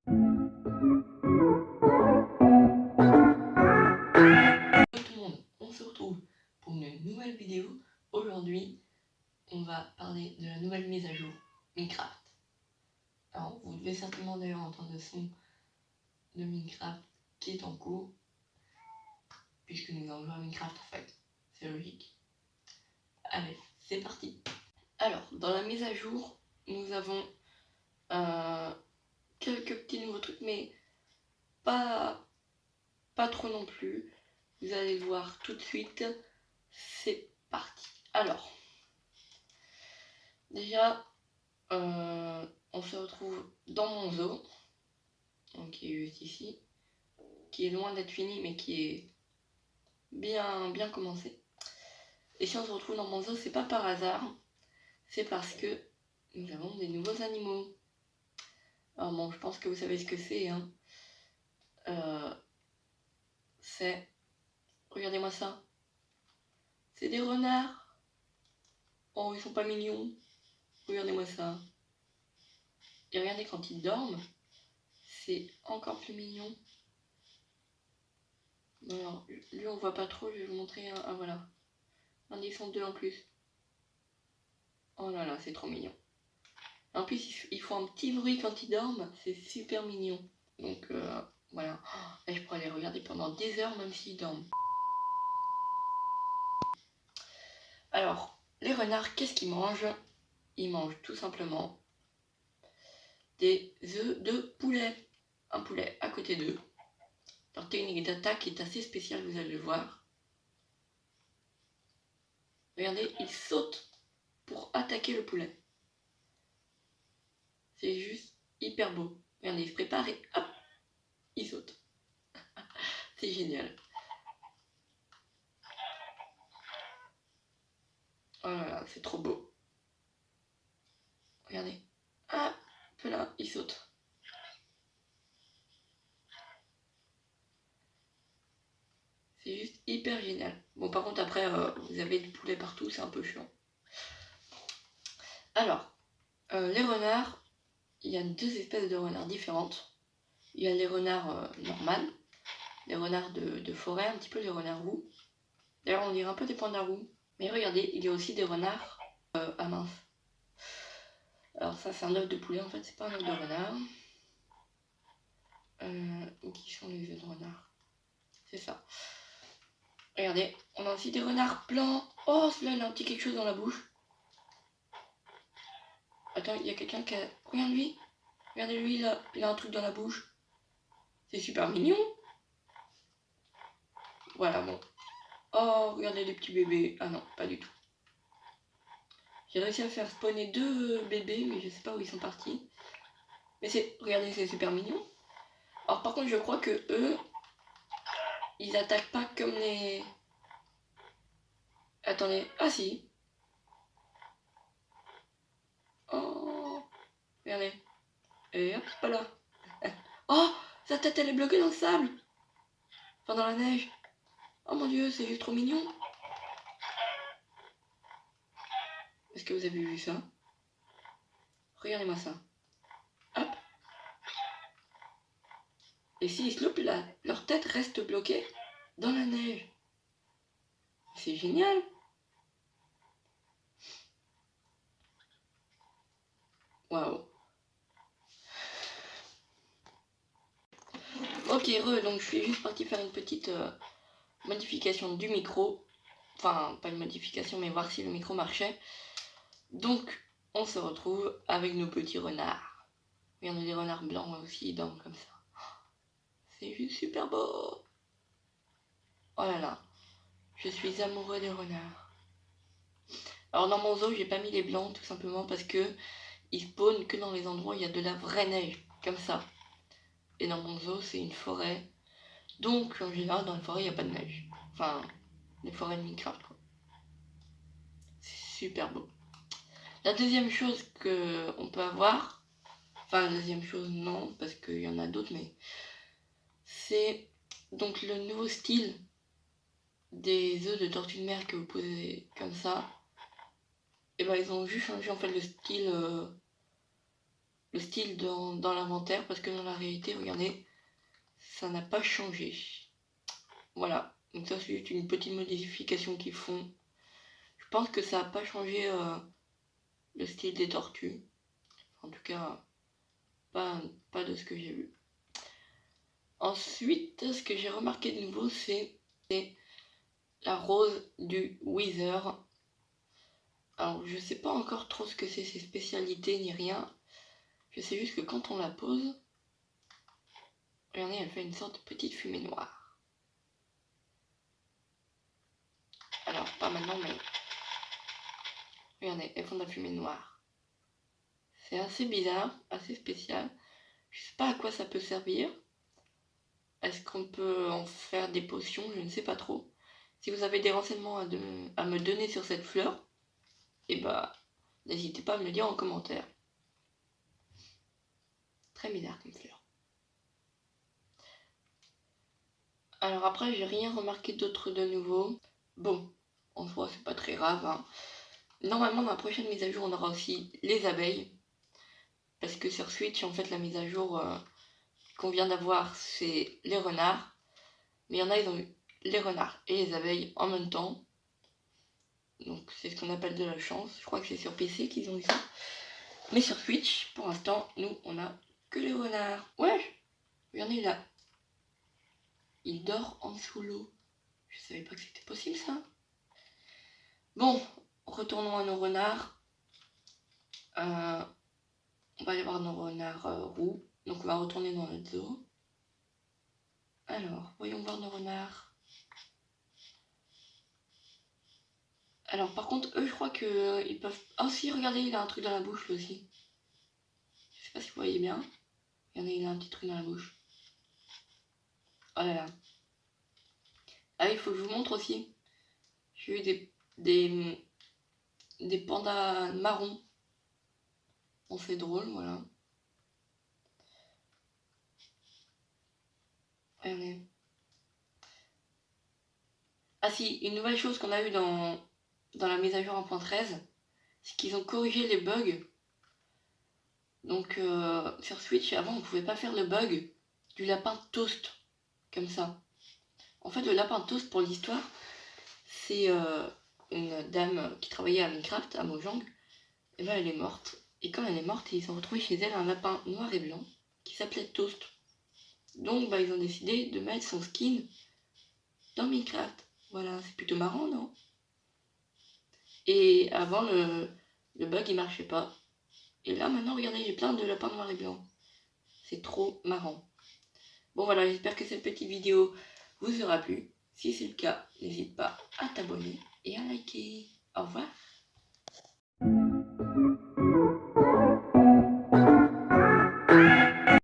Tout le monde, on se retrouve pour une nouvelle vidéo. Aujourd'hui, on va parler de la nouvelle mise à jour Minecraft. Alors, vous devez certainement d'ailleurs entendre le son de Minecraft qui est en cours, puisque nous allons jouer à Minecraft en fait. C'est logique. Allez, c'est parti. Alors, dans la mise à jour, nous avons quelques petits nouveaux trucs, mais pas trop non plus. Vous allez le voir tout de suite. C'est parti. Alors, déjà, on se retrouve dans mon zoo, donc qui est juste ici, qui est loin d'être fini, mais qui est bien commencé. Et si on se retrouve dans mon zoo, c'est pas par hasard, c'est parce que nous avons des nouveaux animaux. Alors bon, je pense que vous savez ce que c'est, hein. C'est... Regardez-moi ça. C'est des renards. Oh, ils sont pas mignons. Regardez-moi ça. Et regardez quand ils dorment, c'est encore plus mignon. Alors, lui on voit pas trop, je vais vous montrer un. Ah voilà. Regardez, ils sont deux en plus. Oh là là, c'est trop mignon. En plus, ils font un petit bruit quand ils dorment, c'est super mignon. Donc voilà. Et je pourrais les regarder pendant des heures même s'ils dorment. Alors, les renards, qu'est-ce qu'ils mangent? Ils mangent tout simplement des œufs de poulet. Un poulet à côté d'eux. Leur technique d'attaque est assez spéciale, vous allez le voir. Regardez, ils sautent pour attaquer le poulet. C'est juste hyper beau. Regardez, ils se préparent et hop, ils sautent. C'est génial. Oh là là, c'est trop beau. Regardez. Hop là, ils sautent. C'est juste hyper génial. Bon, par contre, après, vous avez du poulet partout, c'est un peu chiant. Alors, les renards, il y a deux espèces de renards différentes. Il y a les renards normales, les renards de forêt, un petit peu les renards roux. D'ailleurs, on dirait un peu des pandas roux. Mais regardez, il y a aussi des renards à mince. Alors ça, c'est un œuf de poulet, en fait, c'est pas un œuf de renard. Où qui sont les œufs de renard? C'est ça. Regardez, on a aussi des renards blancs. Oh, celui-là, il a un petit quelque chose dans la bouche. Attends, il y a quelqu'un qui a... Regarde lui. Regardez lui, il a un truc dans la bouche. C'est super mignon. Voilà, bon. Oh, regardez les petits bébés. Ah non, pas du tout. J'ai réussi à faire spawner deux bébés, mais je sais pas où ils sont partis. Mais c'est... Regardez, c'est super mignon. Alors par contre, je crois que eux, ils attaquent pas comme les... Attendez. Ah si. Oh. Regardez. Et hop, voilà. Oh, sa tête, elle est bloquée dans le sable. Enfin, dans la neige. Oh mon dieu, c'est juste trop mignon. Est-ce que vous avez vu ça? Regardez-moi ça. Hop. Et s'ils se loupent, leur tête reste bloquée dans la neige. C'est génial. Waouh. Ok, donc je suis juste parti faire une petite modification du micro. Enfin, pas une modification, mais voir si le micro marchait. Donc, on se retrouve avec nos petits renards. Il y en a des renards blancs aussi, ils dorment comme ça. C'est juste super beau. Oh là là, je suis amoureux des renards. Alors dans mon zoo, j'ai pas mis les blancs tout simplement parce que ils spawnent que dans les endroits où il y a de la vraie neige, comme ça. Et dans mon zoo, c'est une forêt. Donc en général, dans la forêt, il n'y a pas de neige. Enfin, les forêts de Minecraft, quoi. C'est super beau. La deuxième chose qu'on peut avoir, enfin la deuxième chose non, parce qu'il y en a d'autres, mais c'est donc le nouveau style des œufs de tortue de mer que vous posez comme ça. Et ben ils ont juste changé en fait le le style dans l'inventaire, parce que dans la réalité, regardez, ça n'a pas changé. Voilà, donc ça c'est juste une petite modification qu'ils font. Je pense que ça n'a pas changé le style des tortues. En tout cas, pas de ce que j'ai vu. Ensuite, ce que j'ai remarqué de nouveau, c'est la rose du Wither. Alors, je sais pas encore trop ce que c'est ses spécialités ni rien. Je sais juste que quand on la pose, regardez, elle fait une sorte de petite fumée noire. Alors, pas maintenant, mais regardez, elles font de la fumée noire. C'est assez bizarre, assez spécial. Je sais pas à quoi ça peut servir. Est-ce qu'on peut en faire des potions? Je ne sais pas trop. Si vous avez des renseignements à me donner sur cette fleur, et bah, n'hésitez pas à me le dire en commentaire. Très bizarre comme fleur. Alors après, j'ai rien remarqué d'autre de nouveau. Bon, en soi, c'est pas très grave. Hein. Normalement, dans la prochaine mise à jour, on aura aussi les abeilles. Parce que sur Switch, en fait, la mise à jour qu'on vient d'avoir, c'est les renards. Mais il y en a, ils ont eu les renards et les abeilles en même temps. Donc c'est ce qu'on appelle de la chance. Je crois que c'est sur PC qu'ils ont eu ça. Mais sur Switch, pour l'instant, nous, on a que les renards. Ouais, regardez là. Il dort en dessous l'eau. Je savais pas que c'était possible ça. Bon, retournons à nos renards. On va aller voir nos renards roux. Donc on va retourner dans notre zoo. Alors, voyons voir nos renards. Alors par contre, eux, je crois que ils peuvent... Ah si, regardez, il a un truc dans la bouche, lui aussi. Je sais pas si vous voyez bien. Regardez, il a un petit truc dans la bouche. Oh là là. Ah, il faut que je vous montre aussi. J'ai eu des pandas marrons. On fait drôle, voilà. Regardez. Ah si, une nouvelle chose qu'on a eu dans la mise à jour 1.13, c'est qu'ils ont corrigé les bugs. Donc sur Switch, avant on pouvait pas faire le bug du lapin toast, comme ça. En fait, le lapin toast, pour l'histoire, c'est une dame qui travaillait à Minecraft, à Mojang. Et ben elle est morte. Et quand elle est morte, ils ont retrouvé chez elle un lapin noir et blanc qui s'appelait Toast. Donc bah, ils ont décidé de mettre son skin dans Minecraft. Voilà, c'est plutôt marrant, non? Et avant, le bug, il marchait pas. Et là, maintenant, regardez, j'ai plein de lapins noirs et blancs. C'est trop marrant. Bon, voilà, j'espère que cette petite vidéo vous aura plu. Si c'est le cas, n'hésite pas à t'abonner et à liker. Au revoir.